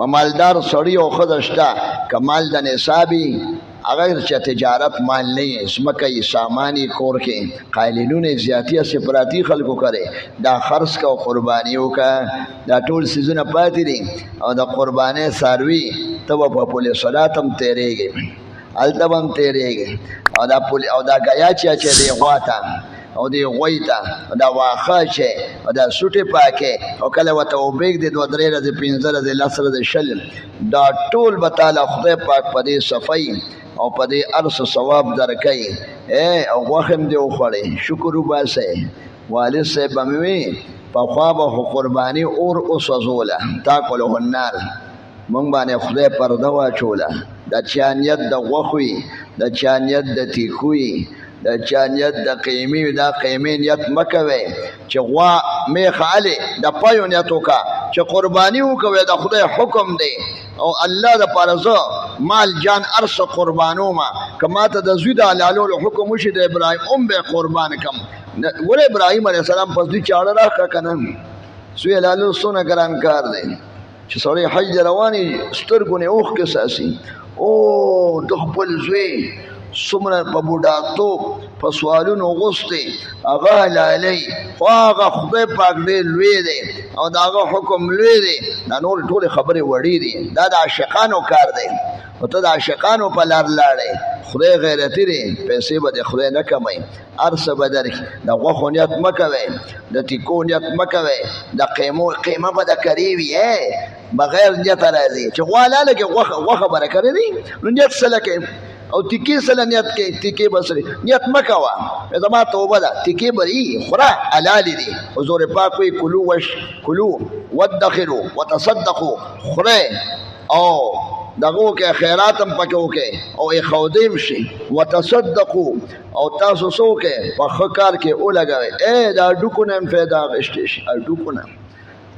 مالدار سړی او ښځه شته که مال د نصابي اگر چې تجارت مال نه اسمکه سامانی کور کې قائلینونه زیاتی سپراتی خلکو کرے دا خرڅ کا قربانیو کا دا ټول سيزونه پاتې دي او دا قربانې ساروي ته په پولیس صلاتم تیرېږي التبم تیرېږي او دا غیا چې دی غواته او دی غویتا دا واخه چې او دا سټه پاکه او کله وته او بیگ د 2 3 د 15 د 10 د شل دا ټول بتاله خدای پاک په دې صفای او په دې ارس ثواب درکې او غوخم دی خوړې شکر وباسه والد صاحب مې په خوا به قرباني اور اوس وزوله تاکل النار مونږ باندې خدای پرده واچوله د چانیت د غوخوي د چانیت د تیکوي د چانیت د قیمی دا قیمی نیت مکوي چې غوا میخ علی د پایو نیت وکا چې قربانی وکوي د خدای حکم دی او الله د پارزه مال جان ارس قربانو ما کما ته د زوی د حلالو حکم وشي د ابراهیم به قربان کم ور ابراهیم علیه السلام پس دې چاړه راکا کنه سوی حلالو سونه ګران کار دی چې سړی حج رواني سترګونه اوخ کې ساسي او د خپل زوی سمره په بوډاتوب په سوالونو غوستي هغه لالی خو هغه خدای پاک دې لوی دی او دا هغه حکم لوی دی دا نور ټول خبرې وړي دي دا د عاشقانو کار دی او ته د عاشقانو په لار لاړې خدای غیرتی دی پیسې به د خدای نه کمای ارسه به درکړي د غوښو نیت مه کوئ د تیکو نیت مه کوئ د قیمه به د کرې وي بغیر نیت راځي چې غوا لاله کې غوښه به راکړې دي نو نیت څه لکې او تیکی سره نیت کې تیکی بسري نیت مکوا زما توبه ده تیکی بری خورا حلال دي حضور پاک وی کلو وادخروا وتصدقوا خره او دغه کې خیراتم پکې وکي او اخودیم شي وتصدقوا او تاسو سوکه په خکار کې اولګوي دا ډوکونه پیدا غشته شي ډوکونه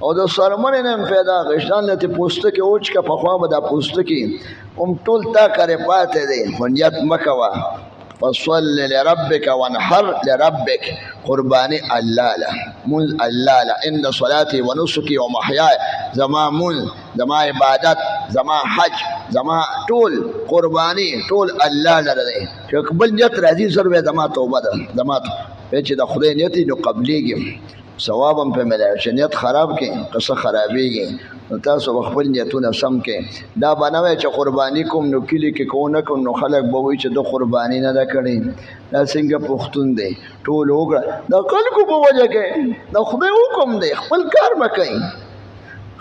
او د سرمن نه پیدا غشتان ته پوسټ کې اوچ کا په خوا به دا پوسټ کې ټول تا کرے پاتې دي هنیت مکوا فصل لربك وانحر لربك قرباني الله لا من الله لا ان صلاتي ونسكي ومحياي زما من زما عبادت زما حج زما ټول قرباني ټول الله لره چې قبل نیت راځي سره زما توبه ده زما چې د خدای نیت نو قبليږي ثوابم په ملای چې نیت خراب کې قصه خرابېږي تاسو خپل نیتونه سم کې دا بنوي چې قرباني کوم نو کلی کې کو نه کوم نو خلک به وي چې د قرباني نه دا کړي دا څنګه پښتون دی ټول وګړه د خلکو په وجه کې د خدای حکم دی خپل کار وکړي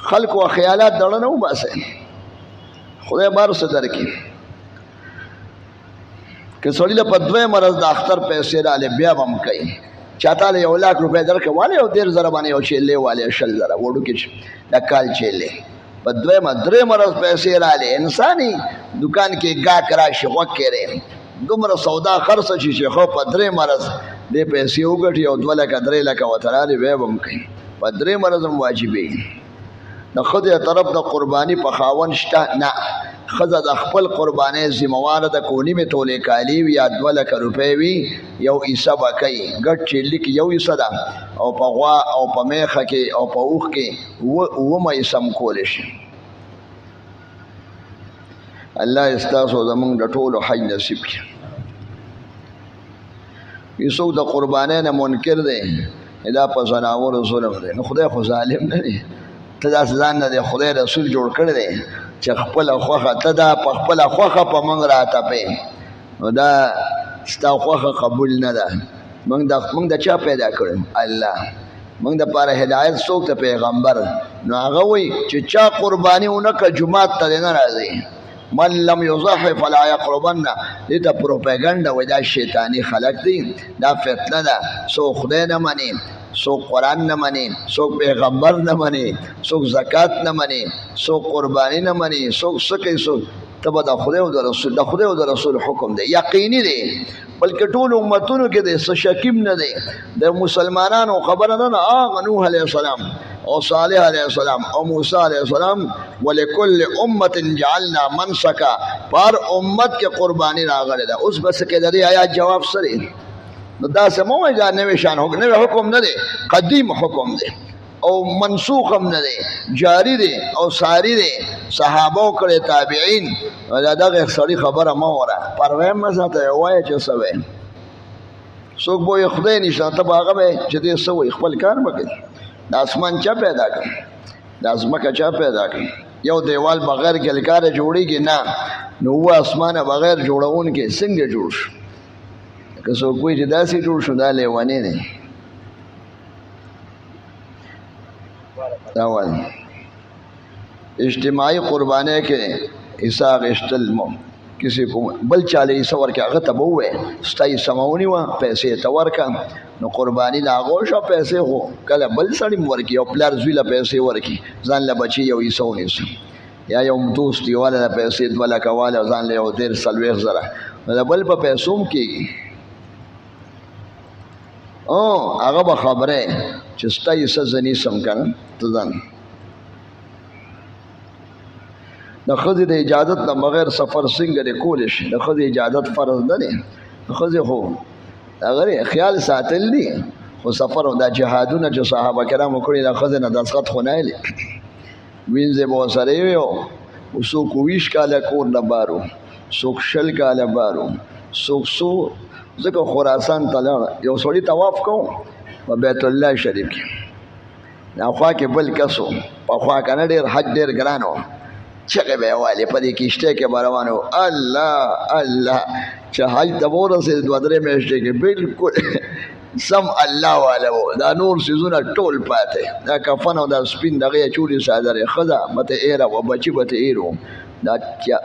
خلکو خیالات دړنه وباسه خدای بار څه درکې که سړی له په دوه مرز د اختر پیسې را لې بیا هم کوي چاته له 1 लाख रुपए درکې والے او 1.5 باندې او چیلې والے شل زره وړو کې د کال چیلې په دوه مدرې مرز پیسې را لې انساني دکان کې گا کرا شغه کړي دومره سودا خرڅ شي خو په 3 مرز دې پیسې وګټي او 2 لک 3 لک وتراله به هم کوي په 3 مرز واجبې د خدای طرف د قرباني په خاون شته نه خزه د خپل قرباني ذمہوار د کونی می تولې کالی وی یا 2 لک روپے وی یو حساب کوي ګټ چې لیک یو حصہ او په غوا او په میخه کې او په اوخ کې و مې سم کول شي الله استاسو زمونږ د ټولو حج نصیب کړي یسو د قرباني نه منکر دی دا په زناور ظلم دی نو خدای خو ظالم نه دی ته دا ځان نه خدای رسول جوړ کړی دی چې خپل خوخه ته دا خپل خوخه په منګ راته په نو دا ستا خوخه قبول نه ده موږ د چا پیدا کړو الله موږ د پاره هدایت څوک ته پیغمبر نو هغه وای چې چا قرباني اونکه جمعه ته نه راځي من لم يضحي فلا يقربن دې ته پروپاګاندا وای دا شیطانی خلق دی دا فتنه ده سو خدای نه مانی سو قرآن نه مانی سو پیغمبر نه مانی سو زکات نه مانی سو قربانی نه مانی سو سکه سو تبا د خدای او د رسول د خدای او د رسول حکم دی یقیني دی بلکې ټول امتونو کې د څه شکیم نه دی د مسلمانانو خبره نه هغه نوح علیه السلام او صالح علیه السلام او موسی علیه السلام ولکل امه جعلنا منسکا پر امت کې قربانی راغله ده اوس بس کې د دې آیات جواب سره نو دا سمو دا نوې شان حکم نه دی قدیم حکم دی او منسوخ هم نه دی جاری دی او ساری دی صحابه کړه تابعین دا دغه سړی خبره ما وره پروايم ما ساته وای چې سوي څوک به خدای نشته ته باغه به چې دې سوي خپل کار وکړي د اسمان چا پیدا کړ د ازمکه چا پیدا کړ یو دیوال بغیر ګلکار جوړیږي نه نو و اسمانه بغیر جوړون کې څنګه جوړ شو که څوک وایي چې داسې جوړ شو دا لیونی دی دا وایي اجتماعي قربانۍ کې حصہ اخیستل کسی کو بل چاله حصہ ورکړه هغه ته به ووایې ستا حصه مه ونیوه پیسې ته ورکړه نو قرباني د هغو شو پیسې خو کله بل سړي م ورکړي او پلار زوی له پیسې ورکړي ځان له بچي یو حصه ونیسي یا یو دوست یواله له پیسې 2 لکه واله او ځان له یو 40 زره نو د بل په پیسو م کېږي هغه به خبره چې ستا حصه زه نیسم که نه ته ځان د ښځې د اجازت نه بغیر سفر څنګه دی کولی شي د ښځې اجازت فرض نه دی د ښځې خو هغه خیال ساتل دي خو سفر دا جهادونه چې صحابه کرامو کړي د ښځې نه دستخط خو نه ویلي وینځې به ورسره وي او څوک 20 کاله کور نه بارو څوک 20 کاله بارو څوک ځکه خراسان ته لاړه یو سړي طواف کوو په بیت الله شریف کې خوا کې بل کس و په خوا که نه ډېر حج ډېر ګران و چغې به یې والې په دې کښتۍ کې به روان و الله الله چې حج ته به ورسېد 2-3 میاشتې کې بلکل سم الله والا و دا نور څیزونه ټول پاتې دا کفن او دا سپین دغه یې چولې څادرې ښځه به ته ایره و بچي به ته ایر و دا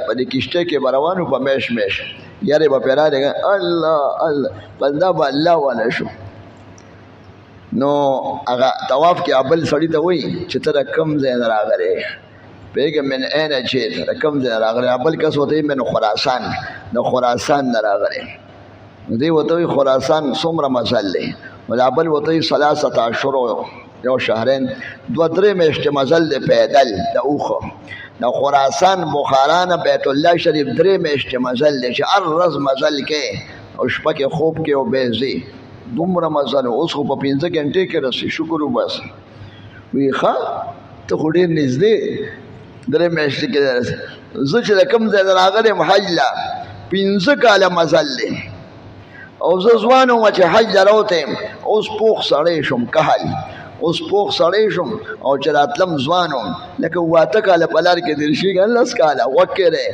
په دې کښتۍ کې به روان و په میش یارې به پرې راغی الله الله بنده به الله والا شو نو هغه طواف کې بل سړي ته وایي چې ته د کوم ځای نه راغلی پیګه من عین جیت کوم ځای راغلی بل کس وته من خراسان د خراسان نه راغلی دی وته خراسان څومره مزل دی ولا بل وته 3 اشهر یو شهرین 2-3 میاشتې مزل دی پیدل د اوخه د خراسان بخارا نه بیت الله شریف 3 میاشتې مزل دی چې هر ورځ مزل کې او شپه کې خوب کې او بیزي دومره مزل اوس خو په 15 غنټې کې رسي شکر وباس وی ښه ته خو ډېر نږدې 3 میاشتې کې زه چې د کوم ځای نه راغلم حج له 15 کاله مزل دی او زه ځوان وم چې حج ته راوتم اوس پوخ سړی شوم کهل اوس پوخ سړی شوم او چې راتلم ځوان وم لکه 8 کاله په لار کې تېر شي که 10 کاله وکې دی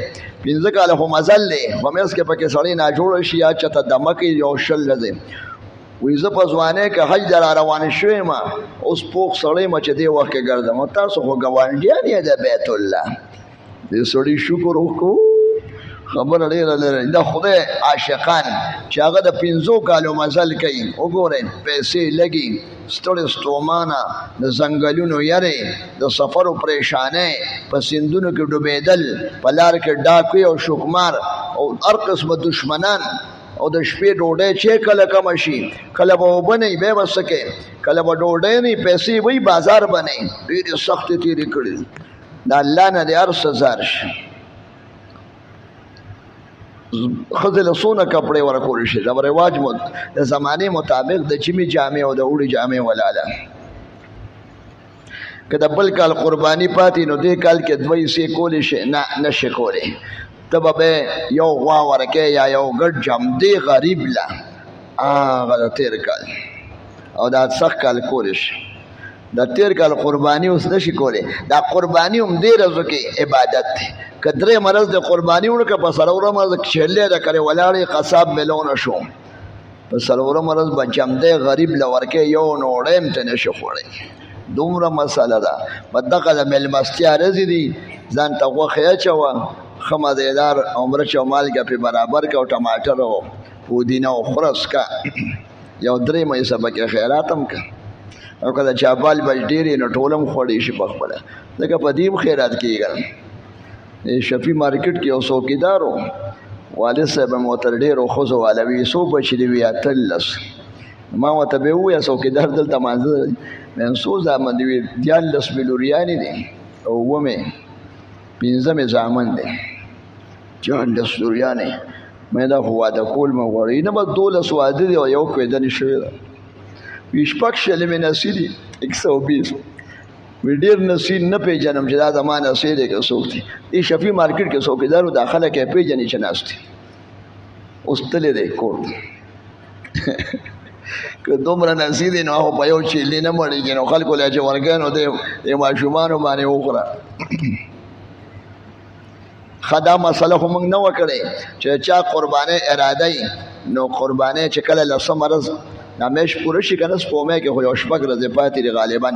15 کاله خو مزل دی په منځ کې پکې سړی ناجوړه شي یا چېته دمه کوي یو 20 ورځې وی زه په ځوانۍ کې حج ته را روان شوی یم اوس پوخ سړی یم چې دې وخت کې ګرځم تاسو خو ګاونډیان یې د بیت الله دې سړي شکر وکړو خبره ډېره لري د خدای عاشقان چې هغه د 15 کالو مزل کوي وګورئ پیسې لګي ستړې ستومانه د ځنګلونو یارې د سفرو پریشانۍ په سیندونو کې ډوبېدل په لار کې ډاکوي او شکمار او هر قسمه دشمنان او د شپې ډوډۍ چې کله کم شي کله به اوبه نه وي بیا به څه کوي کله به ډوډۍ نه وي پیسې وي بازار به نه وي ډېرې سختې تېرې کړي د الله نه دې هر څه زار شي ښځې له څونه کپړې ورکولی شي د رواج د زمانې مطابق د جمې جامې او د اوړي جامې ولاله که د بل کال قرباني پاتې نو دې کال کې 2 حصې کولی شي نه نشي کولی ته به یو غوا ورکې یا یو ګډ جمدې غریب له هغه د تېر کال او دا سخت کال کولی شي د تېر کال قرباني اوس نشي کولی دا قرباني هم دې ورځو کې عبادت دی که 3 مرض د قرباني وکړه په څلورم ورځ چلې د کرې ولاړې قصاب میلونه شو په څلورم ورځ به جمدې غریب له ورکې یو نوړی هم ته نشي خوړی دومره مسله ده په دغه د میلمستیا ورځې دي ځان ته غوښې اچوه ښه مزېدار او مرچ او مالګه پرې برابر کړه او ټماټر او پودینه او خرس که یو 3 حصه پکې خیرات هم که او که د چا بال بچ ډېر نو ټول هم خوړی شي په خپله ځکه په دې هم خیرات کېږي شفي مارکیټ کې یو څوکیدار و والد صاحب هم ورته ډېرو ښځو والا وي څو بچي دي وي 18 ما ورته به وویه څوکیدار دلته مانځه مې څو زامن دي وي 14 مې لوریانې دي او 5 مې زامن دي 14 لوریانې مې دا خو واده کول مې غواړي نه به 12 واده دي او یو کویدنې شوې ده وي 6 شلې مې نصي دي 120 وی ډېر نصیر نه پیژنم چې دا زما نصیر دی که څوک دی. دې شفیع مارکیټ کې څوکیدار و دا خلک یې پیژني چې ناست دي. اوس تللی دی کور که دومره نصیر دی نو هغه په یو چیلي نه مړېږي نو خلکو له چې ورګی نو د ماشومانو باندې وخوره. ښه دا مسله خو موږ نه وه کړې چې چا قربانۍ اراده یي نو قربانۍ چې کله لسم ورځ دا میاشت پوره شي که نه سپومۍ کې خو یو شپږ ورځې پاتې دي غالبا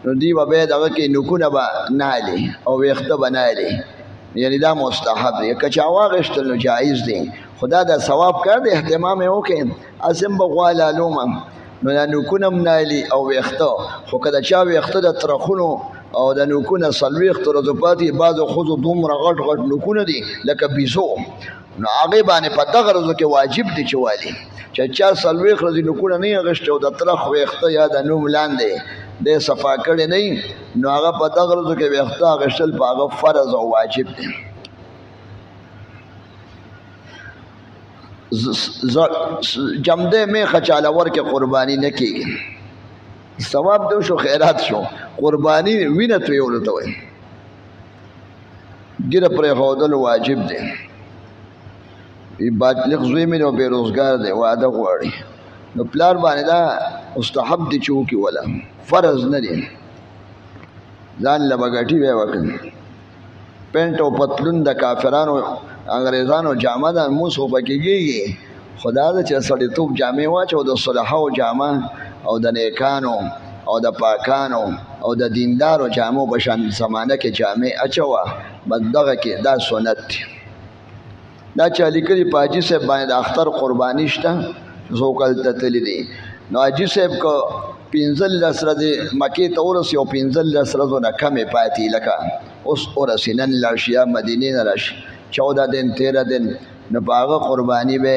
نو دوی به بیا دغه کې نوکونه به نه هلي او ویښته به نه هلي یعنی دا مستحب دی. که چا واغېشتل نو جایز دی خو دا د ثواب کار دی اهتمام یې وکړئ. هسې به غوا لالومه نو دا نوکونه هم نه هلي او ویښته خو که د چا ویښته د ترخونو او د نوکونه څلوېښت ورځو پاتې بعضو ښځو دومره غټ غټ نوکونه دي لکه بیزو نو هغې باندې په دغه ورځو کې واجب دي چې والي چې چا 40 ورځې نوکونه نه یې اغېشتي او د ترخ ویښته یا د نوم لاندې دی صفا کړی نه وي نو هغه په دغه ورځو کې ویښته اغېشتل په هغه فرض او واجب دی. جمدې میخه چاله ورکې قرباني نه کېږي. ثواب دی شو خیرات شو قرباني وینه تویولو ته وایي. ګیره پرېښودل واجب دی. بالغ زوی مې نو بېروزګار دی واده غواړي نو پلار باندې دا مستحب دی چې وکړي وله فرض نه دی. ځان له به ګټي بیا وکړي پینټ او پتلون د کافرانو انګریزانو جامه ده موس خو پکې کېږي خو دا ده چې سړیتوب جامې واچو د صلحاو جامه او د نیکانو او د پاکانو او د دیندارو جامو په شان زمانه کې جامې اچوه بس دغه کې دا سنت دی. دا چا لیکلي په حاجي صاحب باندې د اختر قرباني شته څوک هلته تللي دي نو حاجي صاحب که 15 ورځې مکې ته ورسي او 15 ورځو نه کمې پاتې لکه اوس ورسي نن لاړ شي یا مدینې نه راشي 14 دن 13 دن نو په هغه قرباني به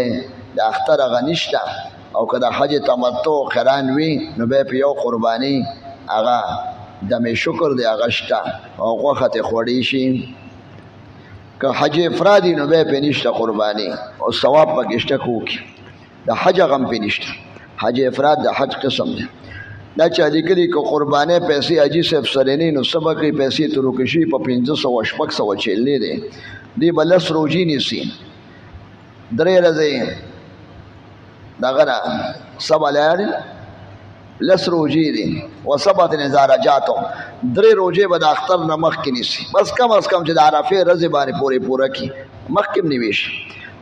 د اختر هغه نشته او که د حج تمتع قران وي نو بیا په یو قرباني هغه دمې شکر دی هغه شته او غوښه ترې خوړی شي. که حج افرادي نو بیا پې نشته قرباني او ثواب پکې شته که وکړي. د حج هغه هم پې نشته. حج افراد د حج قسم دی. دا چا لیکلي که قربانۍ پیسې حاجي صاحب سره نه نو څه به کوي پیسې تروکې شي په 500 شپږ چیلې دی دوی به 10 روژې نیسي 3 ورځې دغه نه سبا لیالي 10 روژې دي و سبعة اذا رجعتم 3 روژې به د اختر نه مخکې نیسي بس کم از کم چې د عرفې ورځې باندې پورې پوره کړي مخکې هم نیوي شي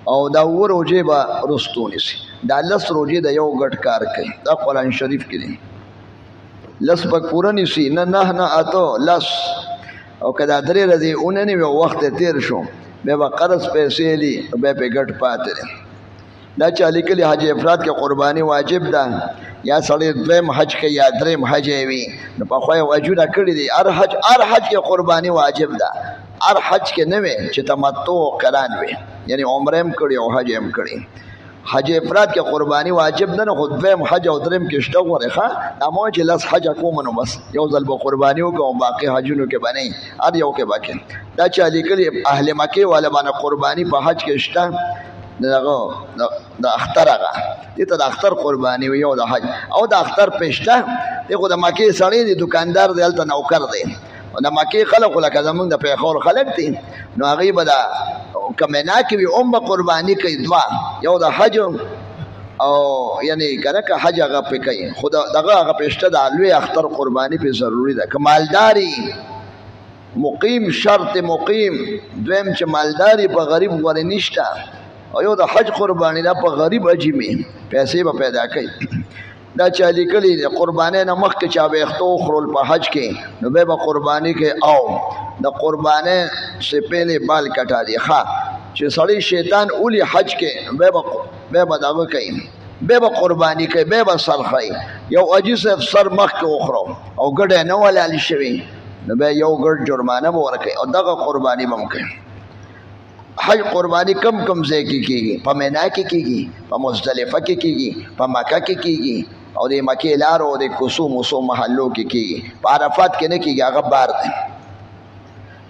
او دا 9 روژې به وروستو نیسي. دا 10 روژې د یو ګډ کار کوي. دا قرآن شریف کې دی. 10 پک پوره نیسي نه 9 نه 8 10 او که دا 3 ورځې اونه نیوي او وخت یې تېر شو بیا به قرض پیسې لي بیا پې ګټ پاتې دی. دا چا لیکلي حج افراد کې قرباني واجب ده یا سړی دویم حج کوي یا دریم حج یې وي نو پخوا یې واجبونه کړي دي. هر حج کې قرباني واجب ده. هر حج کې نه وي چې تمتع قران وي یعنی عمره هم کړي او حج هم کړي. حج افراد کې قرباني واجب نه خو دویم حج او دریم کې شته غوړي ښه دا مو چې لاس حج کوم نو بس یو ځل به قرباني وکړو باقي حجونو کې باندې هر یو کې باقي. دا چې لیکلي اهل مکه والا باندې قرباني په حج کې شته دغه د اختر هغه دې ته د اختر قرباني وي او د حج او د اختر پېشته دغه د مکه سړی دی دکاندار دی هلته نوکر دی او د مکې خلق لکه زمونږ د پیښور خلک دي نو هغوی به د کمینا کې وي هم به قرباني کوي دوه یو د حج او یعنی کنه که حج هغه پې کوي خو دغه هغه پېشته د لوی اختر قرباني پې ضروري ده. که مالداري مقیم شرط مقیم دویم چې مالداري په غریب غوره نشته او یو د حج قرباني ده په غریب اجمي پیسې به پیدا کوي. دا چا لیکلي د قربانۍ نه مخکې چا ویښته وخورل په حج کې نو بیا به قرباني کوي او د قربانۍ سے پهلې بال کټا دي ښه چې سړی شیطان اولی حج کې بیا به دغه کوي بیا به قرباني کوي بیا به سر خوري. یو حاجي صاحب سر مخکې وخورو او ګډی نه ولالي شوي نو بیا یو ګډ جرمانه به ورکوي او دغه قرباني به هم کوي. حج قربانی کم ځای کې کېږي په مینا کې کېږي په مزدلفه کې کېږي په مکه کې کېږي او د مکې لارو او د کوڅو موڅو محلو کې کېږي په عرفات کې نه کېږي هغه بار دی.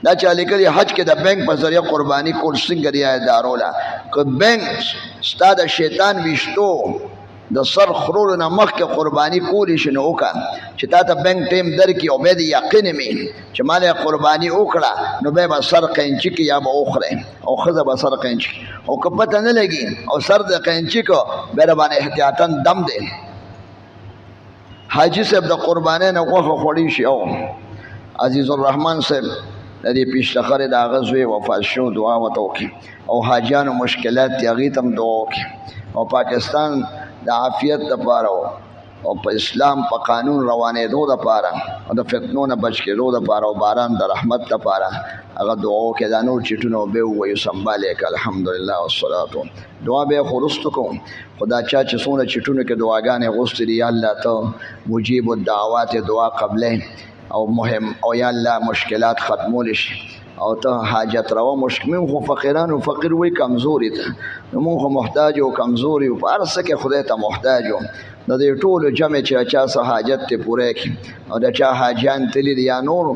دا چې لیکلي حج کې د بینک په ذریعه قرباني کول څنګه دی داروله که بینک ستا د شیطان ویشتو د سر خرولو نه مخکې قرباني کولی شي نو وکړه چې تا ته بینک ټیم درکړي او بیا د یقین مې چې ما دې قرباني وکړه نو بیا به سر قینچي کړي یا به وخورې او ښځه به سر قینچي او که پته نه لګي او سر د قینچي کو بیا د باندې احتیاطاً دم دی حاجي صاحب د قربانۍ نه غوښه خوړی شي او عزیز الرحمن صاحب د دې پیشتخرې د هغه زوی وفات شو دعا ورته وکړي او حاجیانو مشکلات دي هغې ته هم دعا وکړي او پاکستان د عافیت دپاره او په اسلام په قانون روانېدو دپاره او د فتنو نه بچ کېدو دپاره او باران د رحمت دپاره هغه دعا وکړي دا نور چیټونه به ووایو سنبال یې کړه الحمدلله والصلات دعا به یې خو وروستو کوم خو دا چا چې څومره چیټونو کې دعاګانې غوښتې دي یا الله ته مجیب الدعوات دعا قبلې او مهم او یا الله مشکلات ختمول شي او ته حاجت روا مشکل خو فقیران او فقیر وای کمزوري ته نو مونږ خو محتاج او کمزوري او هر څه کې خدای ته محتاج یو د دې ټولو جمع چې چا څه حاجت ته پوره کړي او د چا حاجان تللی دي یا نور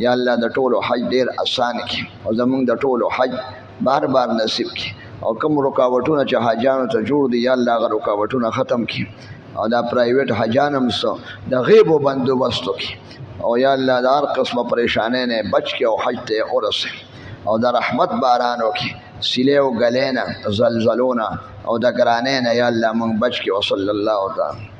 یا الله د ټولو حج ډیر آسان کړي او زمونږ د ټولو حج بار بار نصیب کړي او کوم رکاوټونه چې حاجانو ته جوړ دي یا الله هغه رکاوټونه ختم کړي او دا پرایویټ حاجان هم څه د غیبو بندوبست وکړي او یا الله د هر قسمه پریشانۍ نه بچ کې او حج ته ورسې او د رحمت باران وکړي سیلې او ګلې نه زلزلونه او د ګرانۍ نه یا الله موږ بچ کې وصلی الله تعالی